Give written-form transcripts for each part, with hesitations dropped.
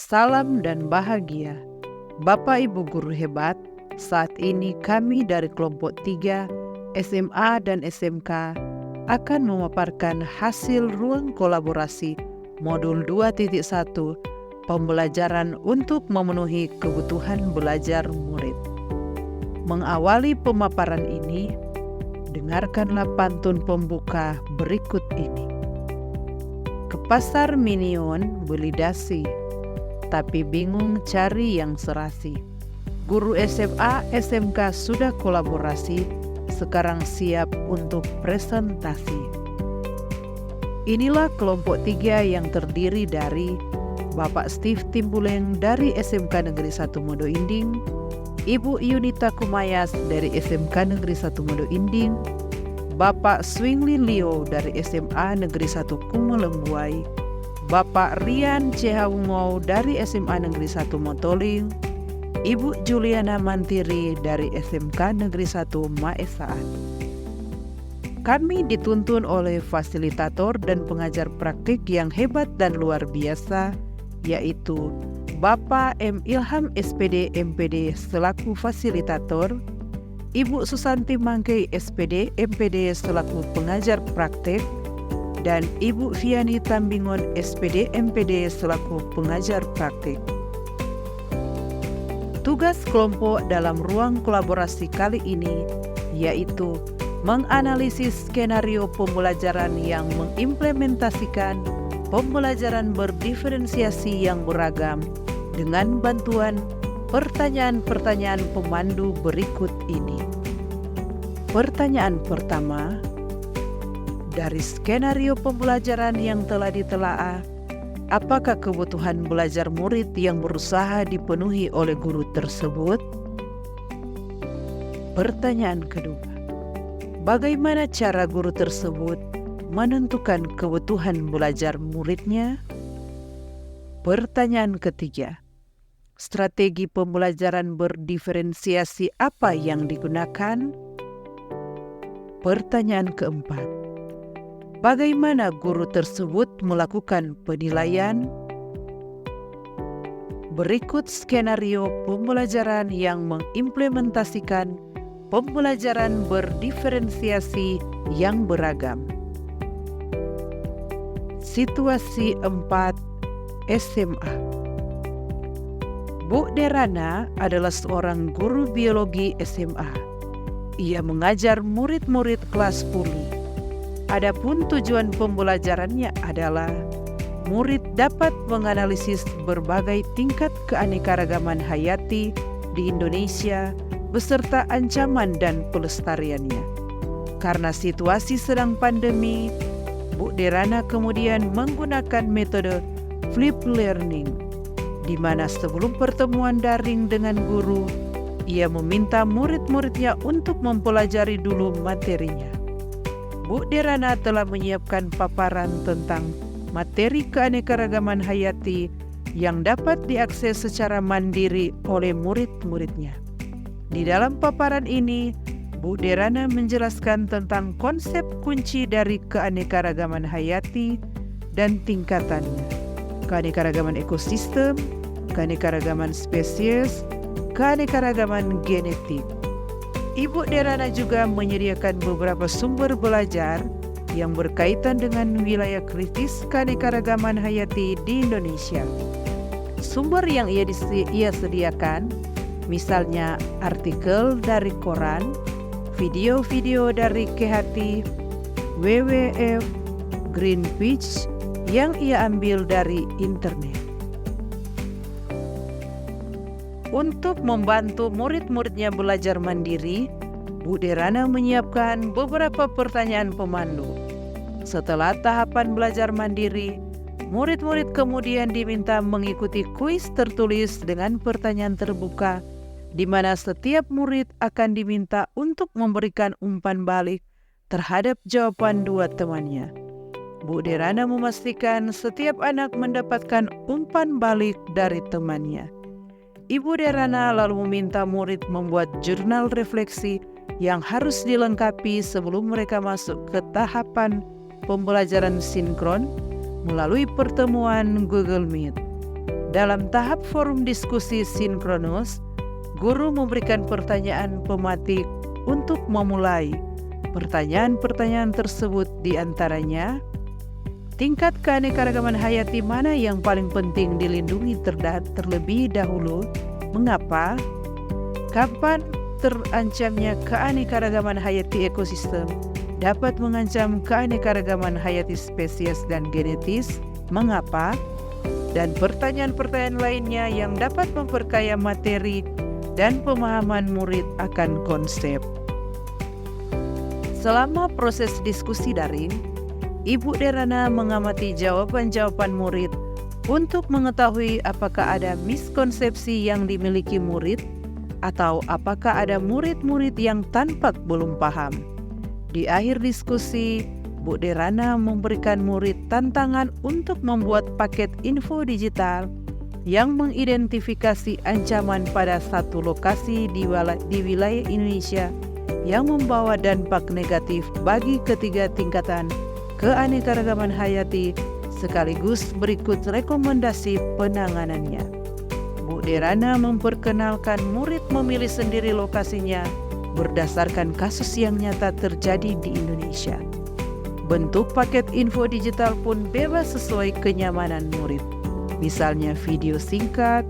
Salam dan bahagia. Bapak Ibu guru hebat, saat ini kami dari kelompok 3 SMA dan SMK akan memaparkan hasil ruang kolaborasi modul 2.1 pembelajaran untuk memenuhi kebutuhan belajar murid. Mengawali pemaparan ini, dengarkanlah pantun pembuka berikut ini. Ke pasar Minion beli dasi, tapi bingung cari yang serasi. Guru SMA, SMK sudah kolaborasi, sekarang siap untuk presentasi. Inilah kelompok 3 yang terdiri dari Bapak Steve Timbuleng dari SMK Negeri 1 Modo Inding, Ibu Yunita Kumayas dari SMK Negeri 1 Modo Inding, Bapak Swingli Leo dari SMA Negeri 1 Kumolembuai, Bapak Rian Cehawungau dari SMA Negeri 1 Motoling, Ibu Juliana Mantiri dari SMK Negeri 1 Maesaan. Kami dituntun oleh fasilitator dan pengajar praktik yang hebat dan luar biasa, yaitu Bapak M. Ilham SPD MPD selaku fasilitator, Ibu Susanti Mangkei SPD MPD selaku pengajar praktek, dan Ibu Viani Tambingon SPD MPD selaku pengajar praktik. Tugas kelompok dalam ruang kolaborasi kali ini yaitu menganalisis skenario pembelajaran yang mengimplementasikan pembelajaran berdiferensiasi yang beragam dengan bantuan pertanyaan-pertanyaan pemandu berikut ini. Pertanyaan pertama, dari skenario pembelajaran yang telah ditelaah, apakah kebutuhan belajar murid yang berusaha dipenuhi oleh guru tersebut? Pertanyaan kedua, bagaimana cara guru tersebut menentukan kebutuhan belajar muridnya? Pertanyaan ketiga, strategi pembelajaran berdiferensiasi apa yang digunakan? Pertanyaan keempat, bagaimana guru tersebut melakukan penilaian? Berikut skenario pembelajaran yang mengimplementasikan pembelajaran berdiferensiasi yang beragam. Situasi 4 SMA. Bu Derana adalah seorang guru biologi SMA. Ia mengajar murid-murid kelas 10. Adapun tujuan pembelajarannya adalah murid dapat menganalisis berbagai tingkat keanekaragaman hayati di Indonesia beserta ancaman dan pelestariannya. Karena situasi sedang pandemi, Bu Derana kemudian menggunakan metode flip learning, di mana sebelum pertemuan daring dengan guru, ia meminta murid-muridnya untuk mempelajari dulu materinya. Bu Derana telah menyiapkan paparan tentang materi keanekaragaman hayati yang dapat diakses secara mandiri oleh murid-muridnya. Di dalam paparan ini, Bu Derana menjelaskan tentang konsep kunci dari keanekaragaman hayati dan tingkatannya. Keanekaragaman ekosistem, keanekaragaman spesies, keanekaragaman genetik. Ibu Derana juga menyediakan beberapa sumber belajar yang berkaitan dengan wilayah kritis keanekaragaman hayati di Indonesia. Sumber yang ia sediakan, misalnya artikel dari koran, video-video dari Kehati, WWF, Greenpeace yang ia ambil dari internet. Untuk membantu murid-muridnya belajar mandiri, Bu Derana menyiapkan beberapa pertanyaan pemandu. Setelah tahapan belajar mandiri, murid-murid kemudian diminta mengikuti kuis tertulis dengan pertanyaan terbuka, di mana setiap murid akan diminta untuk memberikan umpan balik terhadap jawaban dua temannya. Bu Derana memastikan setiap anak mendapatkan umpan balik dari temannya. Ibu Derana lalu meminta murid membuat jurnal refleksi yang harus dilengkapi sebelum mereka masuk ke tahapan pembelajaran sinkron melalui pertemuan Google Meet. Dalam tahap forum diskusi sinkronus, guru memberikan pertanyaan pematik untuk memulai. Pertanyaan-pertanyaan tersebut diantaranya, tingkat keanekaragaman hayati mana yang paling penting dilindungi terlebih dahulu? Mengapa? Kapan terancamnya keanekaragaman hayati ekosistem dapat mengancam keanekaragaman hayati spesies dan genetis? Mengapa? Dan pertanyaan-pertanyaan lainnya yang dapat memperkaya materi dan pemahaman murid akan konsep. Selama proses diskusi daring, Ibu Derana mengamati jawaban-jawaban murid untuk mengetahui apakah ada miskonsepsi yang dimiliki murid atau apakah ada murid-murid yang tampak belum paham. Di akhir diskusi, Bu Derana memberikan murid tantangan untuk membuat paket info digital yang mengidentifikasi ancaman pada satu lokasi di wilayah Indonesia yang membawa dampak negatif bagi ketiga tingkatan keanekaragaman hayati, sekaligus berikut rekomendasi penanganannya. Bu Derana memperkenalkan murid memilih sendiri lokasinya berdasarkan kasus yang nyata terjadi di Indonesia. Bentuk paket info digital pun bebas sesuai kenyamanan murid. Misalnya video singkat,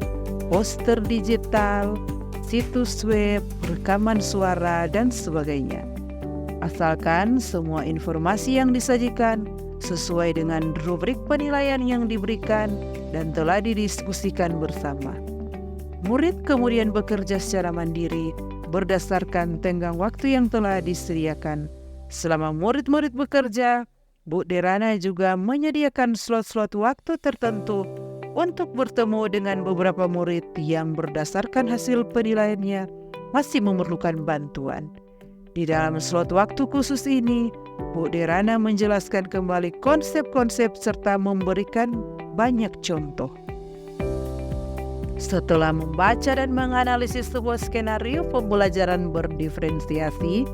poster digital, situs web, rekaman suara, dan sebagainya. Asalkan semua informasi yang disajikan sesuai dengan rubrik penilaian yang diberikan dan telah didiskusikan bersama. Murid kemudian bekerja secara mandiri berdasarkan tenggang waktu yang telah disediakan. Selama murid-murid bekerja, Bu Derana juga menyediakan slot-slot waktu tertentu untuk bertemu dengan beberapa murid yang berdasarkan hasil penilaiannya masih memerlukan bantuan. Di dalam slot waktu khusus ini, Bu Derana menjelaskan kembali konsep-konsep serta memberikan banyak contoh. Setelah membaca dan menganalisis sebuah skenario pembelajaran berdiferensiasi,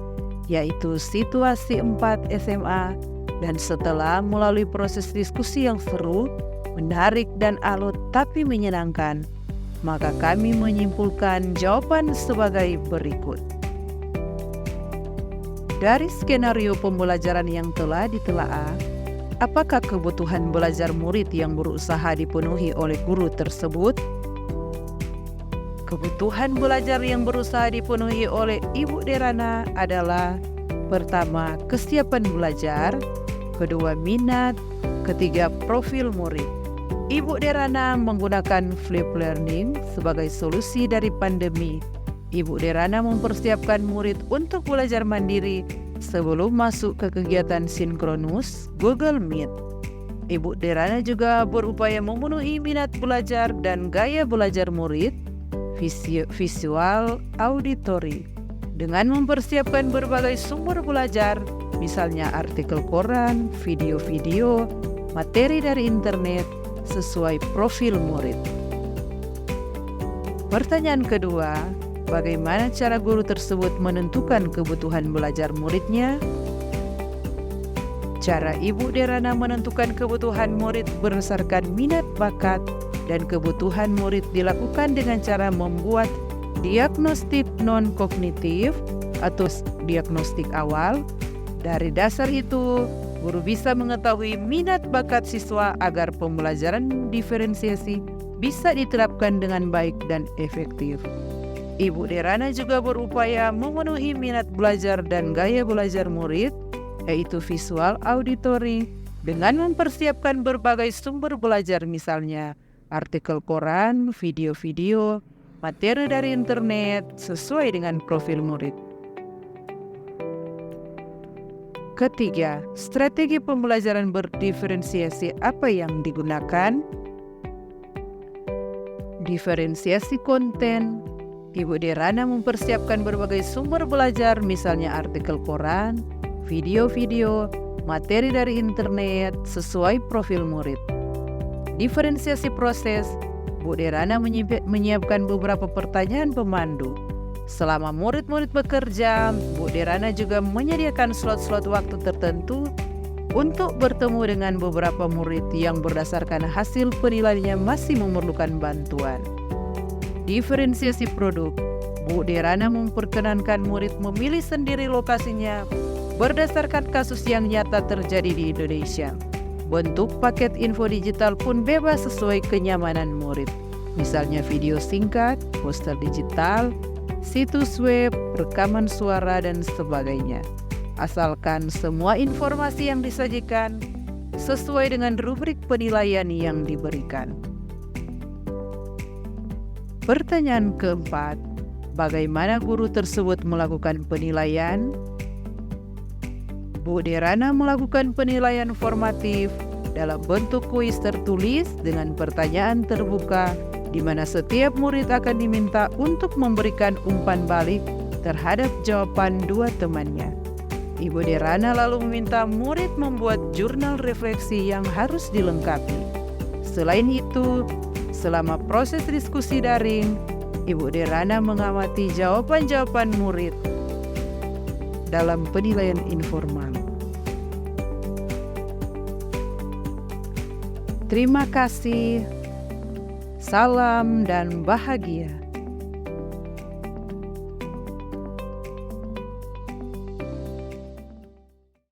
yaitu situasi 4 SMA, dan setelah melalui proses diskusi yang seru, menarik dan alot tapi menyenangkan, maka kami menyimpulkan jawaban sebagai berikut. Dari skenario pembelajaran yang telah ditelaah, apakah kebutuhan belajar murid yang berusaha dipenuhi oleh guru tersebut? Kebutuhan belajar yang berusaha dipenuhi oleh Ibu Derana adalah: pertama, kesiapan belajar; kedua, minat; ketiga, profil murid. Ibu Derana menggunakan flip learning sebagai solusi dari pandemi. Ibu Derana mempersiapkan murid untuk belajar mandiri sebelum masuk ke kegiatan sinkronus Google Meet. Ibu Derana juga berupaya memenuhi minat belajar dan gaya belajar murid visual auditory dengan mempersiapkan berbagai sumber belajar, misalnya artikel koran, video-video, materi dari internet sesuai profil murid. Pertanyaan kedua, bagaimana cara guru tersebut menentukan kebutuhan belajar muridnya? Cara Ibu Derana menentukan kebutuhan murid berdasarkan minat, bakat, dan kebutuhan murid dilakukan dengan cara membuat diagnostik non-kognitif atau diagnostik awal. Dari dasar itu, guru bisa mengetahui minat bakat siswa agar pembelajaran diferensiasi bisa diterapkan dengan baik dan efektif. Ibu Derana juga berupaya memenuhi minat belajar dan gaya belajar murid, yaitu visual auditory, dengan mempersiapkan berbagai sumber belajar, misalnya artikel koran, video-video, materi dari internet sesuai dengan profil murid. Ketiga, strategi pembelajaran berdiferensiasi apa yang digunakan? Diferensiasi konten. Ibu Derana mempersiapkan berbagai sumber belajar, misalnya artikel koran, video-video, materi dari internet sesuai profil murid. Diferensiasi proses, Bu Derana menyiapkan beberapa pertanyaan pemandu. Selama murid-murid bekerja, Bu Derana juga menyediakan slot-slot waktu tertentu untuk bertemu dengan beberapa murid yang berdasarkan hasil penilaiannya masih memerlukan bantuan. Diferensiasi produk, Bu Derana memperkenankan murid memilih sendiri lokasinya berdasarkan kasus yang nyata terjadi di Indonesia. Bentuk paket info digital pun bebas sesuai kenyamanan murid. Misalnya video singkat, poster digital, situs web, rekaman suara, dan sebagainya. Asalkan semua informasi yang disajikan sesuai dengan rubrik penilaian yang diberikan. Pertanyaan keempat, bagaimana guru tersebut melakukan penilaian? Bu Derana melakukan penilaian formatif dalam bentuk kuis tertulis dengan pertanyaan terbuka di mana setiap murid akan diminta untuk memberikan umpan balik terhadap jawaban dua temannya. Ibu Derana lalu meminta murid membuat jurnal refleksi yang harus dilengkapi. Selain itu, selama proses diskusi daring, Ibu Derana mengamati jawaban-jawaban murid dalam penilaian informal. Terima kasih, salam dan bahagia.